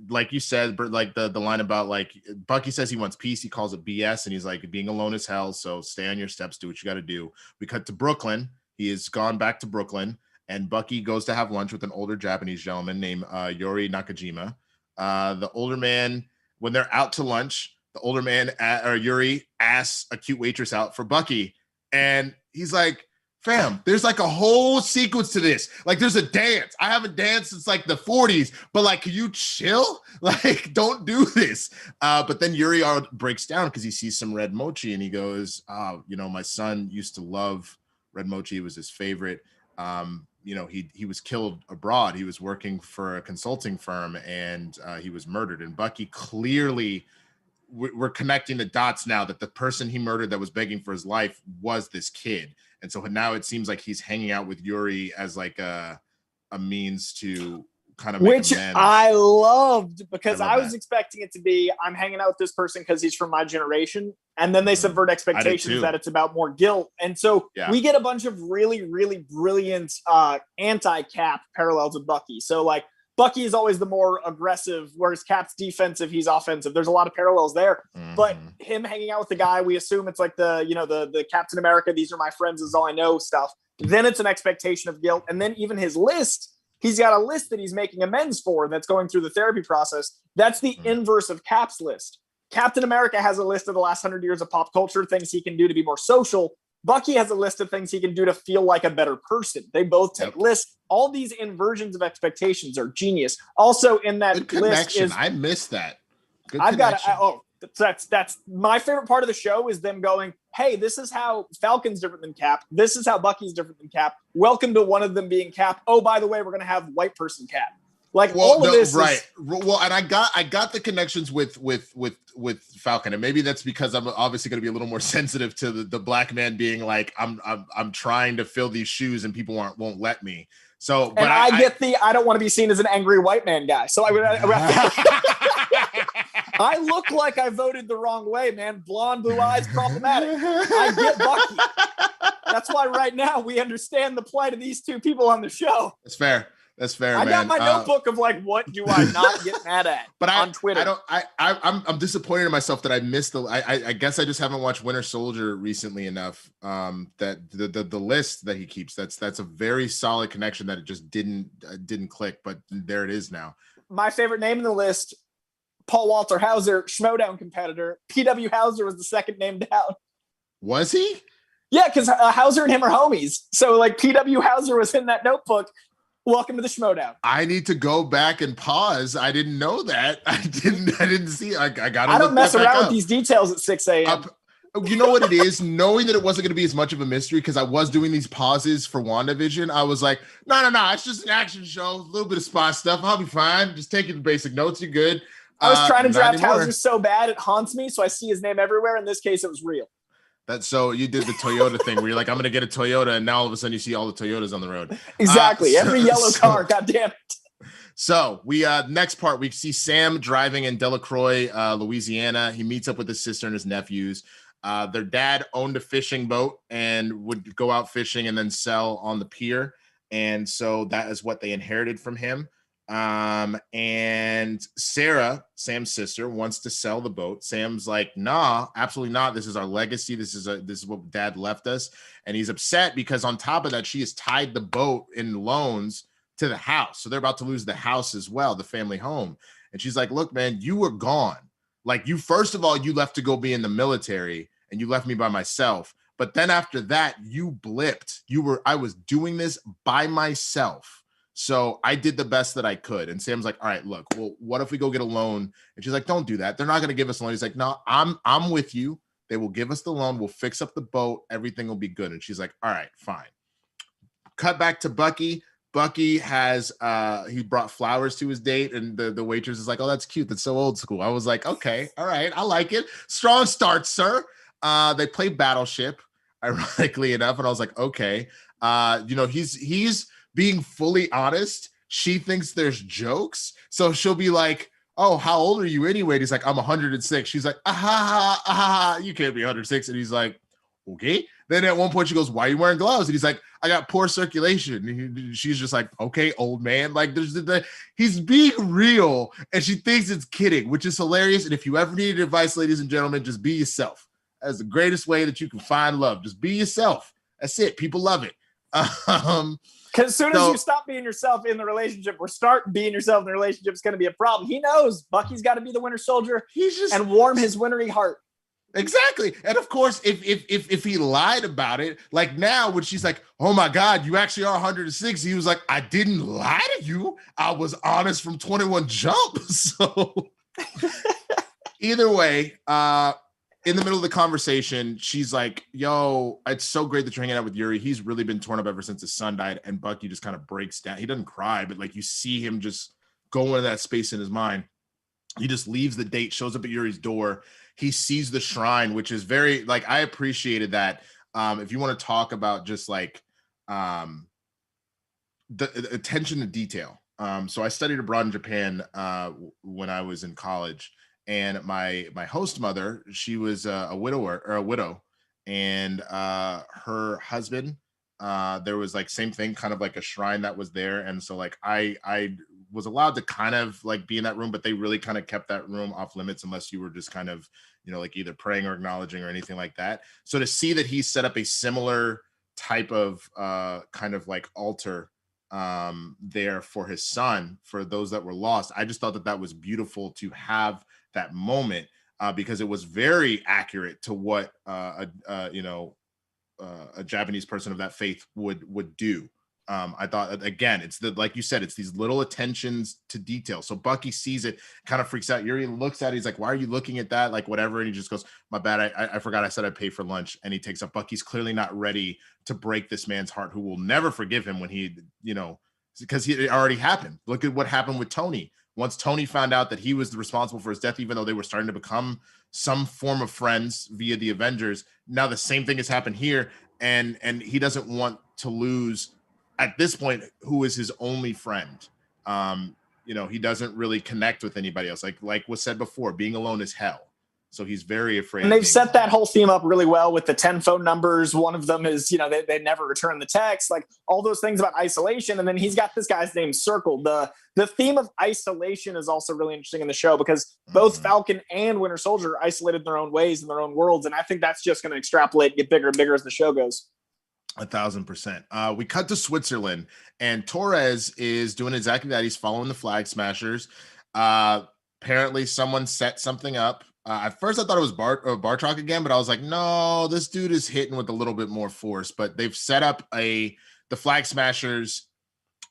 like you said, like the line about, like, Bucky says he wants peace, he calls it BS, and he's like, being alone is hell, so stay on your steps, do what you got to do. We cut to Brooklyn. He has gone back to Brooklyn, and Bucky goes to have lunch with an older Japanese gentleman named Yuri Nakajima. The older man, when they're out to lunch, the older man, Yuri, asks a cute waitress out for Bucky. And he's like, fam, there's like a whole sequence to this. Like, there's a dance. I haven't danced since like the 40s, but, like, can you chill? Like, don't do this. But then Yuri breaks down because he sees some red mochi, and he goes, my son used to love red mochi. It was his favorite. He was killed abroad. He was working for a consulting firm, and he was murdered. And Bucky clearly, we're connecting the dots now, that the person he murdered that was begging for his life was this kid. And so now it seems like he's hanging out with Yuri as like a means to kind of make which amends. I loved, because I was expecting it to be, I'm hanging out with this person because he's from my generation, and then they subvert expectations that it's about more guilt. And so we get a bunch of really, really brilliant anti-Cap parallels with Bucky. So, like, Bucky is always the more aggressive, whereas Cap's defensive, he's offensive. There's a lot of parallels there. But him hanging out with the guy, we assume it's like the Captain America, these are my friends, is all I know stuff. Then it's an expectation of guilt. And then even his list, he's got a list that he's making amends for that's going through the therapy process. That's the inverse of Cap's list. Captain America has a list of the last 100 years of pop culture, things he can do to be more social. Bucky has a list of things he can do to feel like a better person. They both take lists. All these inversions of expectations are genius. Also, in that good list is, I missed that. Good I've connection. That's my favorite part of the show, is them going, hey, this is how Falcon's different than Cap. This is how Bucky's different than Cap. Welcome to one of them being Cap. Oh, by the way, we're going to have white person Cap. Like, all of this, right? Well, and I got the connections with Falcon, and maybe that's because I'm obviously going to be a little more sensitive to the black man being like, I'm trying to fill these shoes and people won't let me. So, but I don't want to be seen as an angry white man guy. So I look like I voted the wrong way, man. Blonde, blue eyes, problematic. I get Bucky. That's why right now we understand the plight of these two people on the show. That's fair. That's fair, man. I got my notebook of, like, what do I not get mad at on Twitter? I'm disappointed in myself that I missed I guess I just haven't watched Winter Soldier recently enough. That the list that he keeps, that's a very solid connection that it just didn't click, but there it is now. My favorite name in the list, Paul Walter Hauser, Schmoedown competitor. P.W. Hauser was the second name down. Was he? Yeah, because Hauser and him are homies. So, like, P.W. Hauser was in that notebook. Welcome to the Schmoedown. I need to go back and pause. I didn't know that. I didn't see. I got. I don't mess around with these details at 6 a.m. You know what it is? Knowing that it wasn't going to be as much of a mystery, because I was doing these pauses for WandaVision, I was like, no. It's just an action show. A little bit of spy stuff. I'll be fine. Just taking the basic notes. You're good. I was trying to draft Hauser so bad it haunts me, so I see his name everywhere. In this case, it was real. That's so you did the Toyota thing where you're like, I'm gonna get a Toyota, and now all of a sudden you see all the Toyotas on the road. Exactly. Every yellow car. God damn it. So we next part we see Sam driving in Delacroix, Louisiana. He meets up with his sister and his nephews. Their dad owned a fishing boat and would go out fishing and then sell on the pier, and so that is what they inherited from him. And Sarah, Sam's sister, wants to sell the boat. Sam's like, nah, absolutely not. This is our legacy. This is what dad left us. And he's upset because on top of that, she has tied the boat in loans to the house. So they're about to lose the house as well, the family home. And she's like, look, man, you were gone. Like you, first of all, you left to go be in the military and you left me by myself. But then after that, you blipped. I was doing this by myself. So I did the best that I could. And Sam's like, all right, look, well, what if we go get a loan? And she's like, don't do that. They're not going to give us a loan. He's like, no, I'm with you. They will give us the loan. We'll fix up the boat. Everything will be good. And she's like, all right, fine. Cut back to Bucky. Bucky has, he brought flowers to his date. And the waitress is like, oh, that's cute. That's so old school. I was like, okay, all right. I like it. Strong start, sir. They play Battleship, ironically enough. And I was like, okay. He's being fully honest. She thinks there's jokes. So she'll be like, oh, how old are you anyway? And he's like, I'm 106. She's like, you can't be 106. And he's like, okay. Then at one point she goes, why are you wearing gloves? And he's like, I got poor circulation. And she's just like, okay, old man. Like he's being real. And she thinks it's kidding, which is hilarious. And if you ever need advice, ladies and gentlemen, just be yourself. That's the greatest way that you can find love. Just be yourself. That's it. People love it. Because as soon as you stop being yourself in the relationship or start being yourself in the relationship, it's going to be a problem. He knows Bucky's got to be the Winter Soldier and warm his wintry heart. Exactly. And of course, if he lied about it, like now when she's like, oh my God, you actually are 106. He was like, I didn't lie to you. I was honest from 21 Jump. So either way, in the middle of the conversation, she's like, yo, it's so great that you're hanging out with Yuri. He's really been torn up ever since his son died. And Bucky just kind of breaks down. He doesn't cry, but like you see him just go into that space in his mind. He just leaves the date, shows up at Yuri's door. He sees the shrine, which is very, like, I appreciated that. If you want to talk about just like the attention to detail. So I studied abroad in Japan when I was in college. And my host mother, she was a widow, and her husband, there was like same thing, kind of like a shrine that was there. And so like I was allowed to kind of like be in that room, but they really kind of kept that room off limits unless you were just kind of, like either praying or acknowledging or anything like that. So to see that he set up a similar type of kind of like altar there for his son, for those that were lost, I just thought that was beautiful to have that moment because it was very accurate to what a Japanese person of that faith would do. I thought, again, it's like you said, it's these little attentions to detail. So Bucky sees it, kind of freaks out. Yuri looks at it. He's like, why are you looking at that? Like, whatever. And he just goes, my bad. I forgot. I said I'd pay for lunch. And he takes up. Bucky's clearly not ready to break this man's heart, who will never forgive him when he, because it already happened. Look at what happened with Tony. Once Tony found out that he was responsible for his death, even though they were starting to become some form of friends via the Avengers, now the same thing has happened here. And he doesn't want to lose, at this point, who is his only friend. He doesn't really connect with anybody else. Like was said before, being alone is hell. So he's very afraid. And they've set that whole theme up really well with the 10 phone numbers. One of them is, they never return the text, like all those things about isolation. And then he's got this guy's name circled. The theme of isolation is also really interesting in the show because both Falcon and Winter Soldier are isolated in their own ways, in their own worlds. And I think that's just going to extrapolate and get bigger and bigger as the show goes. 1,000%. We cut to Switzerland, and Torres is doing exactly that. He's following the Flag Smashers. Apparently, someone set something up. At first, I thought it was Bartok again, but I was like, no, this dude is hitting with a little bit more force. But they've set up the Flag Smashers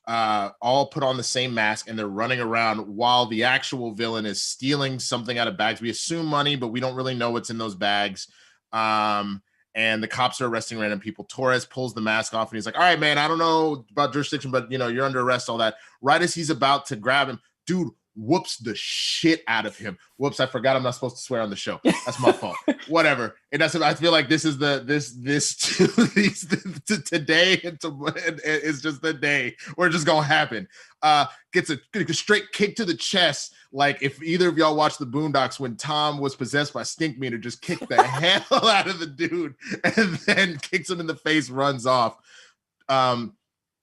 all put on the same mask, and they're running around while the actual villain is stealing something out of bags. We assume money, but we don't really know what's in those bags. And the cops are arresting random people. Torres pulls the mask off, and he's like, all right, man, I don't know about jurisdiction, but, you're under arrest, all that. Right as he's about to grab him, dude whoops the shit out of him. Whoops, I forgot I'm not supposed to swear on the show. That's my fault. Whatever. It doesn't. I feel like this is today it's just the day where it's just gonna happen. Gets a straight kick to the chest. Like if either of y'all watched the Boondocks when Tom was possessed by Stink Meter, just kicked the hell out of the dude and then kicks him in the face, runs off.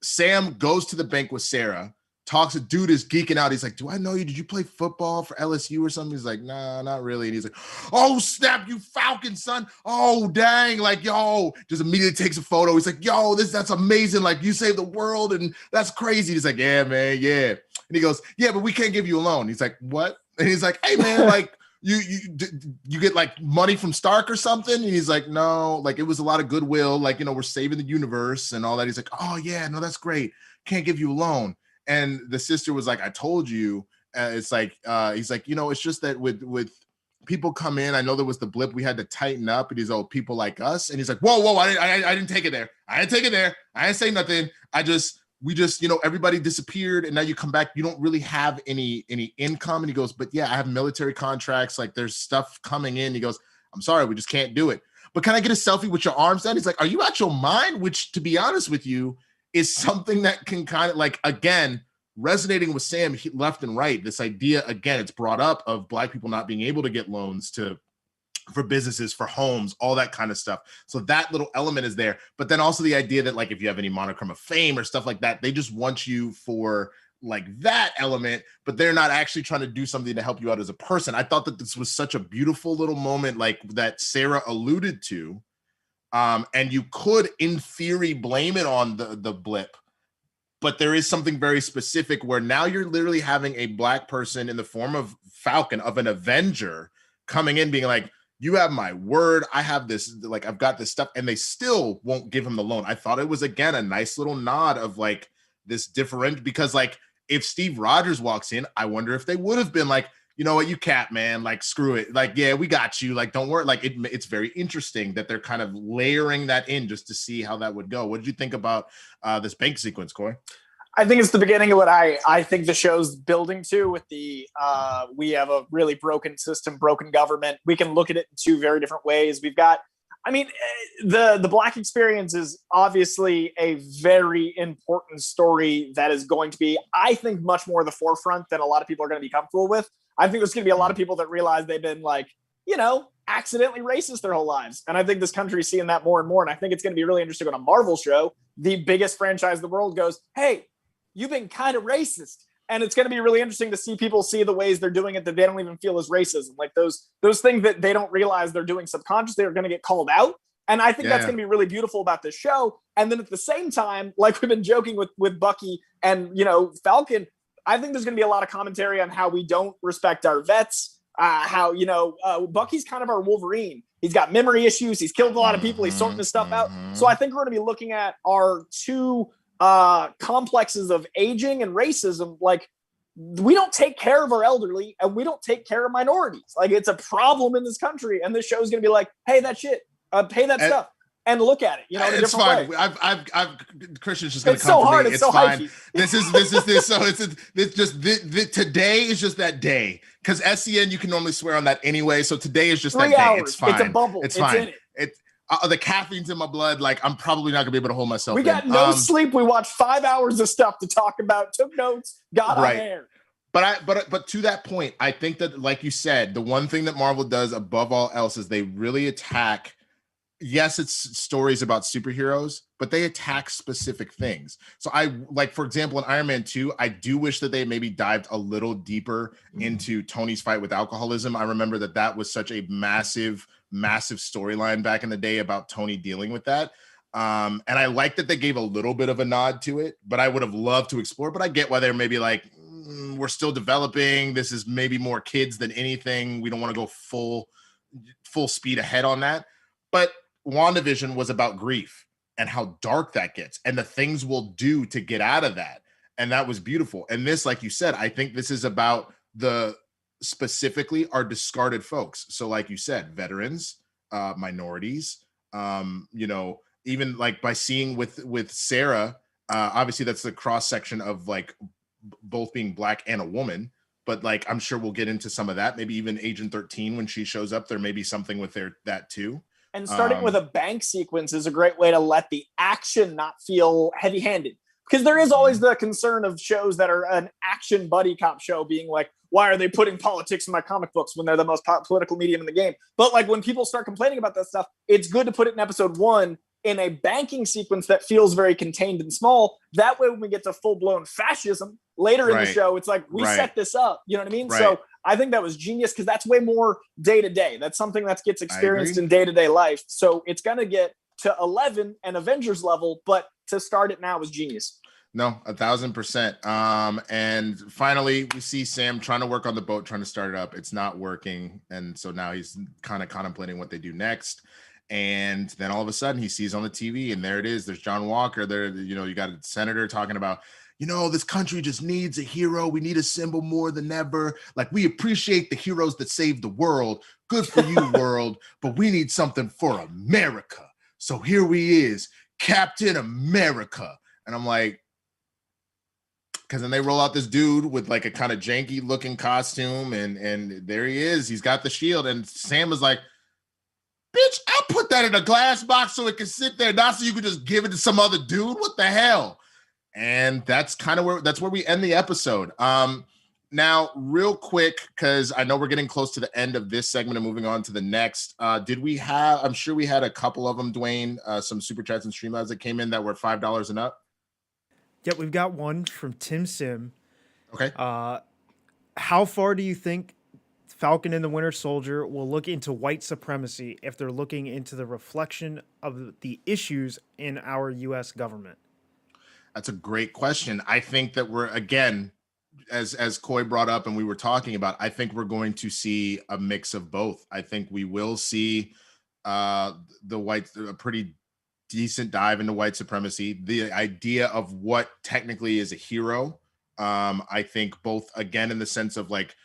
Sam goes to the bank with Sarah. Talks, a dude is geeking out. He's like, do I know you? Did you play football for LSU or something? He's like, nah, not really. And he's like, oh, snap, you Falcon, son. Oh, dang. Like, yo, just immediately takes a photo. He's like, yo, that's amazing. Like, you saved the world, and that's crazy. He's like, yeah, man, yeah. And he goes, yeah, but we can't give you a loan. He's like, what? And he's like, hey, man, like, you get like money from Stark or something? And he's like, no, like it was a lot of goodwill. Like, we're saving the universe and all that. He's like, oh, yeah, no, that's great. Can't give you a loan. And the sister was like, I told you. It's like, he's like, it's just that with people come in, I know there was the blip, we had to tighten up. And he's, oh, people like us. And he's like, whoa, I didn't take it there. I didn't take it there. I didn't say nothing. We just, everybody disappeared. And now you come back, you don't really have any income. And he goes, but yeah, I have military contracts. Like there's stuff coming in. He goes, I'm sorry, we just can't do it. But can I get a selfie with your arms down? He's like, are you out your mind? Which, to be honest with you, is something that can kind of like, again, resonating with Sam left and right. This idea, again, it's brought up of Black people not being able to get loans for businesses, for homes, all that kind of stuff. So that little element is there. But then also the idea that like, if you have any monochrome of fame or stuff like that, they just want you for like that element, but they're not actually trying to do something to help you out as a person. I thought that this was such a beautiful little moment like that Sarah alluded to. And you could, in theory, blame it on the blip, but there is something very specific where now you're literally having a Black person in the form of Falcon, of an Avenger, coming in being like, you have my word, I have this, like, I've got this stuff, and they still won't give him the loan. I thought it was, again, a nice little nod of like this different, because like if Steve Rogers walks in, I wonder if they would have been like, you know what, you cap, man, like, screw it. Like, yeah, we got you. Like, don't worry. Like, it's very interesting that they're kind of layering that in just to see how that would go. What did you think about this bank sequence, Coy? I think it's the beginning of what I think the show's building to with the, we have a really broken system, broken government. We can look at it in two very different ways. We've got, the Black experience is obviously a very important story that is going to be, I think, much more the forefront than a lot of people are going to be comfortable with. I think there's going to be a lot of people that realize they've been like, accidentally racist their whole lives. And I think this country is seeing that more and more. And I think it's going to be really interesting on a Marvel show. The biggest franchise in the world goes, hey, you've been kind of racist. And it's going to be really interesting to see people see the ways they're doing it that they don't even feel as racism. Like those things that they don't realize they're doing subconsciously are going to get called out. And I think that's going to be really beautiful about this show. And then at the same time, like we've been joking with Bucky and, Falcon, I think there's going to be a lot of commentary on how we don't respect our vets, how, Bucky's kind of our Wolverine. He's got memory issues. He's killed a lot of people. He's sorting this stuff out. So I think we're going to be looking at our two complexes of aging and racism. Like, we don't take care of our elderly and we don't take care of minorities. Like, it's a problem in this country. And this show's going to be like, hey, that shit, pay that stuff. And look at it, in a it's different fine. way. I've Christian's just gonna it's come so for hard. me. It's It's so fine. hypey. So today is just that day, because SCN you can normally swear on that anyway. So today is just 3 that day. hours. It's fine. It's a bubble. It's It's fine. in it. The caffeine's in my blood. Like, I'm probably not gonna be able to hold myself. We got no sleep. We watched 5 hours of stuff to talk about. Took notes. Got on air. But to that point, I think that, like you said, the one thing that Marvel does above all else is they really attack. Yes, it's stories about superheroes, but they attack specific things. So for example, in Iron Man 2, I do wish that they maybe dived a little deeper into Tony's fight with alcoholism. I remember that was such a massive storyline back in the day about Tony dealing with that. And I like that they gave a little bit of a nod to it, but I would have loved to explore. But I get why they're maybe like, we're still developing. This is maybe more kids than anything. We don't want to go full speed ahead on that. But WandaVision was about grief and how dark that gets and the things we'll do to get out of that. And that was beautiful. And this, like you said, I think this is about specifically our discarded folks. So like you said, veterans, minorities, even like by seeing with Sarah, obviously that's the cross section of like both being Black and a woman. but like I'm sure we'll get into some of that. Maybe even Agent 13 when she shows up, there may be something with that too. And starting with a bank sequence is a great way to let the action not feel heavy-handed. Because there is always the concern of shows that are an action buddy cop show being like, why are they putting politics in my comic books when they're the most political medium in the game? But like when people start complaining about that stuff, it's good to put it in episode 1 in a banking sequence that feels very contained and small. That way, when we get to full-blown fascism later in the show, it's like, we set this up. You know what I mean? Right. So I think that was genius because that's way more day-to-day. That's something that gets experienced in day-to-day life. So it's going to get to 11 and Avengers level, but to start it now was genius. No, 1,000%. And finally, we see Sam trying to work on the boat, trying to start it up. It's not working. And so now he's kind of contemplating what they do next. And then all of a sudden he sees on the TV, and there it is. There's John Walker there. You know, you got a senator talking about, you know, this country just needs a hero. We need a symbol more than ever. Like, we appreciate the heroes that saved the world. Good for you, world. But we need something for America. So here he is, Captain America. And I'm like, because then they roll out this dude with like a kind of janky looking costume, and there he is. He's got the shield, and Sam is like, bitch, I'll put that in a glass box so it can sit there, not so you can just give it to some other dude. What the hell? And that's kind of where we end the episode. Now, real quick, because I know we're getting close to the end of this segment and moving on to the next. I'm sure we had a couple of them, Dwayne, some super chats and Streamlabs that came in that were $5 and up. Yep, we've got one from Tim Sim. Okay. How far do you think Falcon and the Winter Soldier will look into white supremacy if they're looking into the reflection of the issues in our U.S. government? That's a great question. I think that we're, again, as Coy brought up and we were talking about, I think we're going to see a mix of both. I think we will see a pretty decent dive into white supremacy, the idea of what technically is a hero. I think both, again, in the sense of like,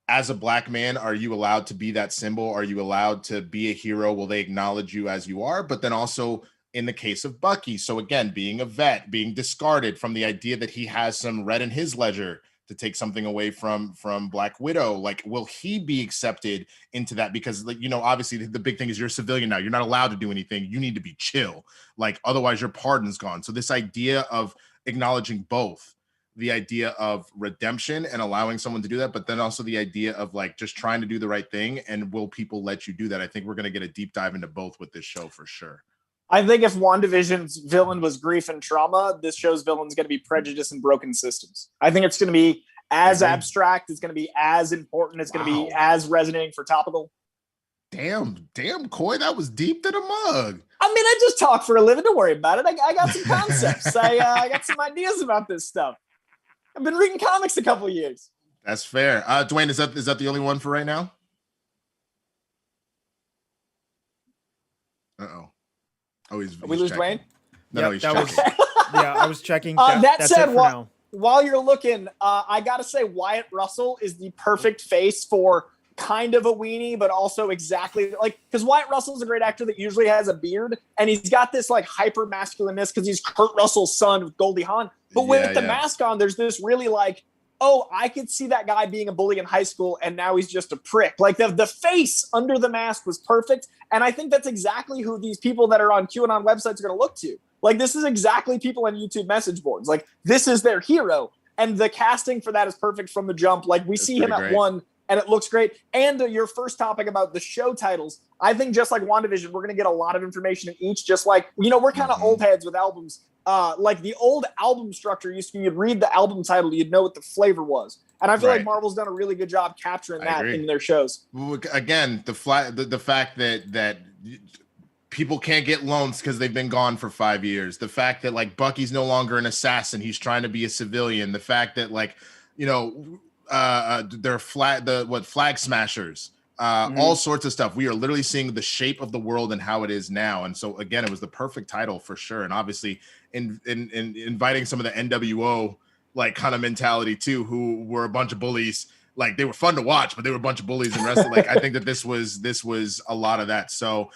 as a black man, are you allowed to be that symbol? Are you allowed to be a hero? Will they acknowledge you as you are? But then also in the case of Bucky, so again, being a vet, being discarded from the idea that he has some red in his ledger to take something away from Black Widow, like, will he be accepted into that? Because, like, you know, obviously the big thing is you're a civilian now. You're not allowed to do anything. You need to be chill. Like, otherwise your pardon's gone. So this idea of acknowledging both the idea of redemption and allowing someone to do that, but then also the idea of like just trying to do the right thing, and will people let you do that? I think we're going to get a deep dive into both with this show for sure. I think if WandaVision's villain was grief and trauma, this show's villain is going to be prejudice and broken systems. I think it's going to be as abstract. It's going to be as important. It's going to be as resonating for topical. Damn, Coy, that was deep to the mug. I mean, I just talk for a living. Don't worry about it. I got some concepts. I got some ideas about this stuff. I've been reading comics a couple of years. That's fair. Dwayne, is that the only one for right now? Uh-oh. Oh, he's we lose checking. Dwayne? No, he's checking. I was checking. That that's said, it for now. While you're looking, I got to say Wyatt Russell is the perfect face for kind of a weenie, but also exactly like, because Wyatt Russell is a great actor that usually has a beard, and he's got this like hyper masculineness because he's Kurt Russell's son with Goldie Hawn. But with the mask on, there's this really like, oh, I could see that guy being a bully in high school, and now he's just a prick. Like the face under the mask was perfect, and I think that's exactly who these people that are on QAnon websites are going to look to. Like, this is exactly people on YouTube message boards. Like, this is their hero, and the casting for that is perfect from the jump. Like, we see him at 1, and it looks great. And your first topic about the show titles, I think just like WandaVision, we're going to get a lot of information in each. Just like, you know, we're kind of old heads with albums. Like the old album structure used to be, you'd read the album title, you'd know what the flavor was. And I feel like Marvel's done a really good job capturing that in their shows. Again, the fact that people can't get loans because they've been gone for 5 years. The fact that like Bucky's no longer an assassin, he's trying to be a civilian. The fact that like, you know, they're flag smashers. All sorts of stuff. We are literally seeing the shape of the world and how it is now. And so again, it was the perfect title for sure. And obviously in inviting some of the NWO like kind of mentality too, who were a bunch of bullies. Like, they were fun to watch, but they were a bunch of bullies and wrestling. Like, I think that this was a lot of that. So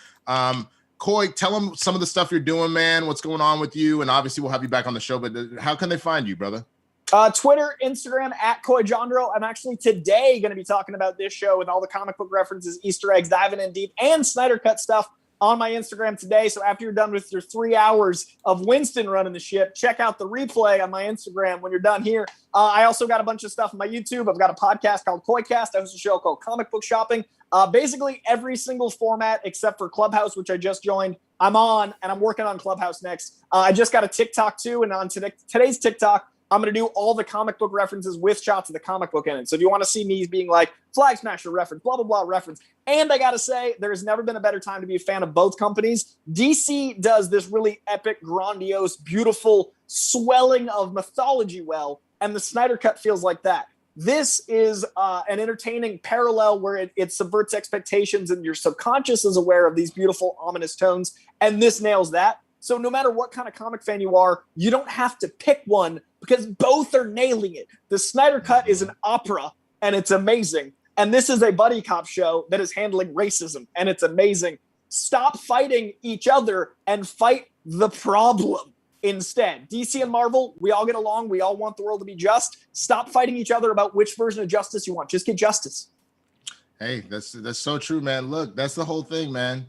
Coy, tell them some of the stuff you're doing, man. What's going on with you? And obviously we'll have you back on the show, but how can they find you, brother? Twitter, Instagram, at Coy Jandreau. I'm actually today going to be talking about this show with all the comic book references, Easter eggs, diving in deep, and Snyder Cut stuff on my Instagram today. So after you're done with your 3 hours of Winston running the ship, check out the replay on my Instagram when you're done here. I also got a bunch of stuff on my YouTube. I've got a podcast called Coycast. I host a show called Comic Book Shopping. Basically every single format except for Clubhouse, which I just joined, I'm on, and I'm working on Clubhouse next. I just got a TikTok too, and on today's TikTok, I'm going to do all the comic book references with shots of the comic book in it. So if you want to see me being like Flag Smasher reference, blah, blah, blah reference. And I got to say, there has never been a better time to be a fan of both companies. DC does this really epic, grandiose, beautiful swelling of mythology well, and the Snyder Cut feels like that. This is an entertaining parallel where it subverts expectations and your subconscious is aware of these beautiful, ominous tones. And this nails that. So no matter what kind of comic fan you are, you don't have to pick one because both are nailing it. The Snyder Cut is an opera, and it's amazing. And this is a buddy cop show that is handling racism, and it's amazing. Stop fighting each other and fight the problem instead. DC and Marvel, we all get along. We all want the world to be just. Stop fighting each other about which version of justice you want. Just get justice. Hey, that's so true, man. Look, that's the whole thing, man.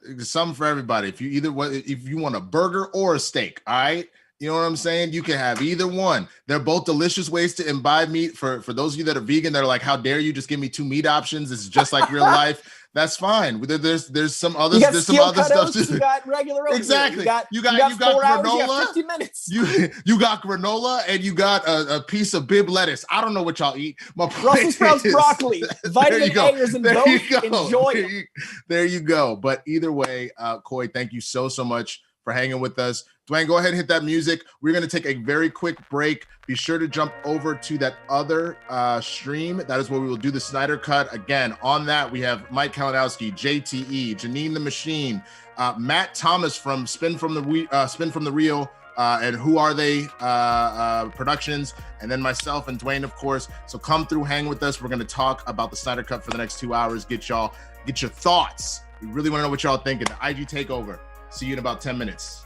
There's something for everybody. If you want a burger or a steak, all right? You know what I'm saying? You can have either one. They're both delicious ways to imbibe meat. For those of you that are vegan, they're like, how dare you just give me 2 meat options? This is just like real life. That's fine. There's some others. There's some other stuff too. You got regular oatmeal. Exactly. You got 4 hours, granola. you got 50 minutes. You got granola and you got a piece of bib lettuce. I don't know what y'all eat. Brussels sprouts, broccoli, vitamin A is in both. Enjoy it. There you go. But either way, Coy, thank you so much for hanging with us. Dwayne, go ahead and hit that music. We're going to take a very quick break. Be sure to jump over to that other stream. That is where we will do the Snyder Cut. Again, on that, we have Mike Kalinowski, JTE, Janine the Machine, Matt Thomas from Spin from the Reel, and Who Are They Productions, and then myself and Dwayne, of course. So come through, hang with us. We're going to talk about the Snyder Cut for the next 2 hours. Get your thoughts. We really want to know what y'all think of the IG takeover. See you in about 10 minutes.